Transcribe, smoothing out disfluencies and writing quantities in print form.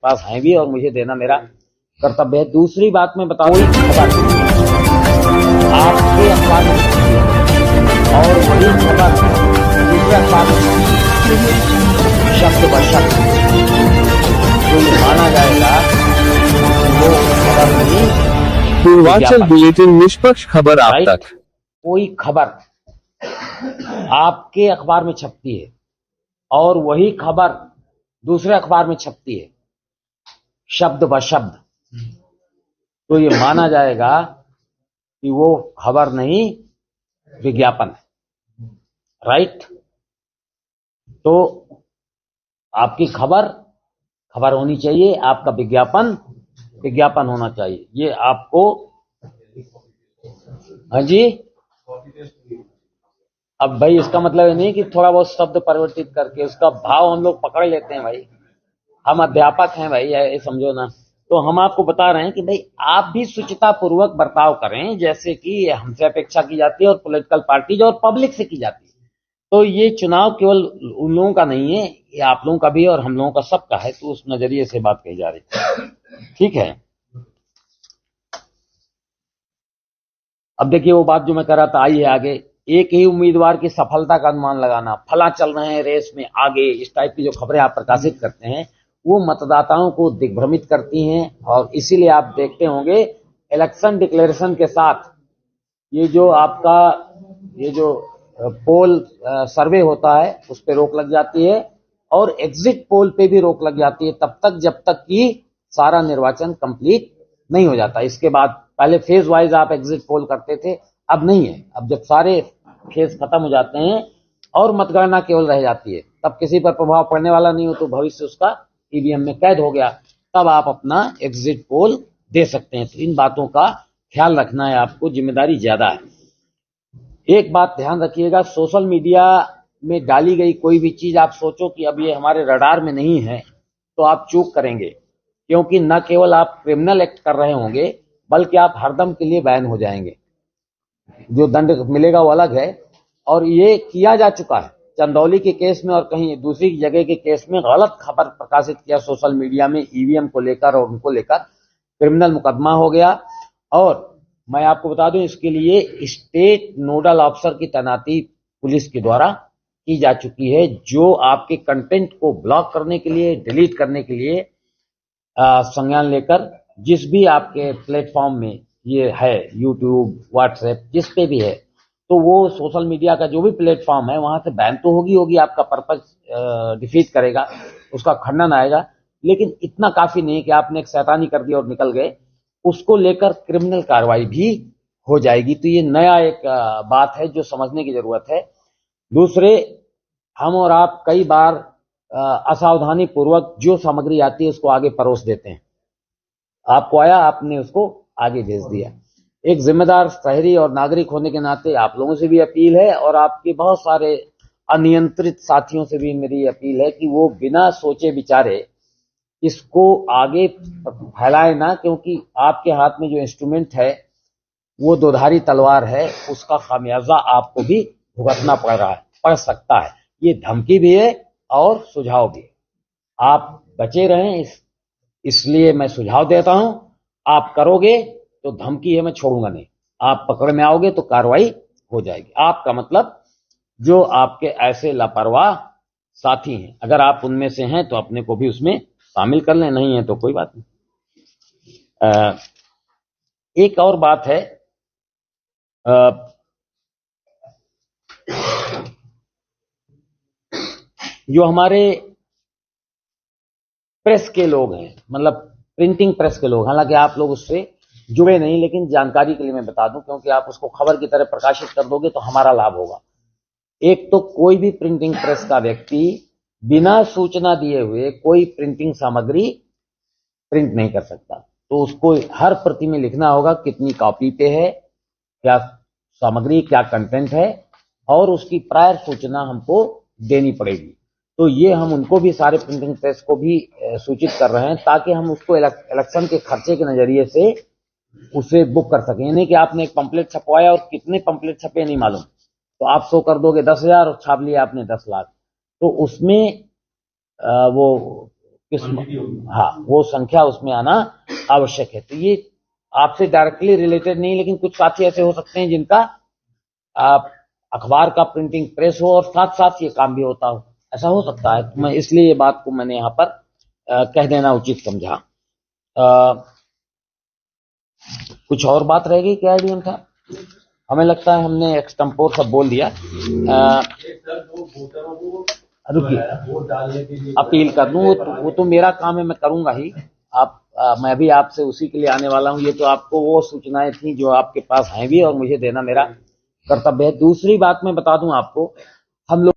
पास हैं भी और मुझे देना मेरा कर्तव्य है। दूसरी बात मैं बताऊं, खबर आपके अखबार में छपती है और वही खबर दूसरे अखबार में शब्द ब शब्द, तो ये माना जाएगा कि वो खबर नहीं, पूर्वांचल बुलेटिन, निष्पक्ष खबर आप तक। कोई खबर आपके अखबार में छपती है और वही खबर दूसरे अखबार में छपती है शब्द ब शब्द, तो ये माना जाएगा कि वो खबर नहीं, विज्ञापन है। राइट? तो आपकी खबर होनी चाहिए, आपका विज्ञापन होना चाहिए। ये आपको, हाँ जी, अब भाई इसका मतलब ये नहीं कि थोड़ा बहुत शब्द परिवर्तित करके उसका भाव हम लोग पकड़ लेते हैं। भाई हम अध्यापक हैं भाई, ये समझो ना। तो हम आपको बता रहे हैं कि भाई आप भी शुचिता पूर्वक बर्ताव करें, जैसे कि हमसे अपेक्षा की जाती है और पॉलिटिकल पार्टीज और पब्लिक से की जाती है। तो ये चुनाव केवल उन लोगों का नहीं है, ये आप लोगों का भी और हम लोगों का सबका है। तो उस नजरिए से बात कही जा रही है। ठीक है, अब देखिए वो बात जो मैं कर रहा था, आइए आगे। एक ही उम्मीदवार की सफलता का अनुमान लगाना, फला चल रहे हैं रेस में आगे, इस टाइप की जो खबरें आप प्रकाशित करते हैं वो मतदाताओं को दिग्भ्रमित करती हैं। और इसीलिए आप देखते होंगे इलेक्शन डिक्लेरेशन के साथ ये जो आपका ये जो पोल सर्वे होता है उस पर रोक लग जाती है और एग्जिट पोल पे भी रोक लग जाती है तब तक जब तक कि सारा निर्वाचन कंप्लीट नहीं हो जाता। इसके बाद पहले फेज वाइज आप एग्जिट पोल करते थे, अब नहीं है। अब जब सारे फेज खत्म हो जाते हैं और मतगणना केवल रह जाती है, तब किसी पर प्रभाव पड़ने वाला नहीं हो तो भविष्य उसका ईवीएम में कैद हो गया, तब आप अपना एग्जिट पोल दे सकते हैं। तो इन बातों का ख्याल रखना है आपको, जिम्मेदारी ज्यादा है। एक बात ध्यान रखिएगा, सोशल मीडिया में डाली गई कोई भी चीज आप सोचो कि अब ये हमारे रडार में नहीं है तो आप चूक करेंगे, क्योंकि न केवल आप क्रिमिनल एक्ट कर रहे होंगे बल्कि आप हरदम के लिए बैन हो जाएंगे। जो दंड मिलेगा वो अलग है, और ये किया जा चुका है चंदौली के केस में और कहीं दूसरी जगह के केस में। गलत खबर प्रकाशित किया सोशल मीडिया में ईवीएम को लेकर और उनको लेकर क्रिमिनल मुकदमा हो गया। और मैं आपको बता दूं, इसके लिए स्टेट नोडल अफसर की तैनाती पुलिस के द्वारा की जा चुकी है, जो आपके कंटेंट को ब्लॉक करने के लिए, डिलीट करने के लिए संज्ञान लेकर जिस भी आपके प्लेटफॉर्म में ये है, यूट्यूब, व्हाट्सएप, जिस पे भी है, तो वो सोशल मीडिया का जो भी प्लेटफॉर्म है वहां से बैन तो होगी, आपका पर्पस डिफीट करेगा, उसका खंडन आएगा। लेकिन इतना काफी नहीं कि आपने एक शैतानी कर दी और निकल गए, उसको लेकर क्रिमिनल कार्रवाई भी हो जाएगी। तो ये नया एक बात है जो समझने की जरूरत है। दूसरे, हम और आप कई बार असावधानी पूर्वक जो सामग्री आती है उसको आगे परोस देते हैं। आपको आया, आपने उसको आगे भेज दिया। एक जिम्मेदार शहरी और नागरिक होने के नाते आप लोगों से भी अपील है और आपके बहुत सारे अनियंत्रित साथियों से भी मेरी अपील है कि वो बिना सोचे विचारे इसको आगे फैलाए ना, क्योंकि आपके हाथ में जो इंस्ट्रूमेंट है वो दोधारी तलवार है, उसका खामियाजा आपको भी भुगतना पड़ सकता है। ये धमकी भी है और सुझाव भी है। आप बचे रहें, इसलिए मैं सुझाव देता हूं। आप करोगे तो धमकी है, मैं छोड़ूंगा नहीं। आप पकड़ में आओगे तो कार्रवाई हो जाएगी। आपका मतलब जो आपके ऐसे लापरवाह साथी हैं, अगर आप उनमें से हैं तो अपने को भी उसमें शामिल कर लें, नहीं है तो कोई बात नहीं। एक और बात है, जो हमारे प्रेस के लोग हैं, मतलब प्रिंटिंग प्रेस के लोग, हालांकि आप लोग उससे जुड़े नहीं, लेकिन जानकारी के लिए मैं बता दूं, क्योंकि आप उसको खबर की तरह प्रकाशित कर दोगे तो हमारा लाभ होगा। एक तो कोई भी प्रिंटिंग प्रेस का व्यक्ति बिना सूचना दिए हुए कोई प्रिंटिंग सामग्री प्रिंट नहीं कर सकता। तो उसको हर प्रति में लिखना होगा कितनी कॉपी पे है, क्या सामग्री, क्या कंटेंट है, और उसकी प्रायर सूचना हमको देनी पड़ेगी। तो ये हम उनको भी, सारे प्रिंटिंग प्रेस को भी सूचित कर रहे हैं, ताकि हम उसको इलेक्शन के खर्चे के नजरिए से उसे बुक कर सकें। नहीं कि आपने एक पंपलेट छपवाया और कितने पंपलेट छपे नहीं मालूम, तो आप शो कर दोगे 10,000 और छाप लिया आपने 10 लाख, तो उसमें वो हाँ, वो संख्या उसमें आना आवश्यक है। तो ये आपसे डायरेक्टली रिलेटेड नहीं, लेकिन कुछ साथी ऐसे हो सकते हैं जिनका अखबार का प्रिंटिंग प्रेस हो और साथ साथ ये काम भी होता हो, ऐसा हो सकता है। तो मैं इसलिए ये बात को मैंने यहाँ पर कह देना उचित समझा। कुछ और बात रह गई क्या एडीएम था? हमें लगता है हमने एक्सटेम्पोर सब बोल दिया। रुकिए, अपील कर दूं, वो तो मेरा काम है, मैं करूंगा ही। मैं भी आपसे उसी के लिए आने वाला हूं। ये तो आपको वो सूचनाएं थी जो आपके पास हैं भी, और मुझे देना मेरा कर्तव्य है। दूसरी बात मैं बता दूं आपको, हम लोग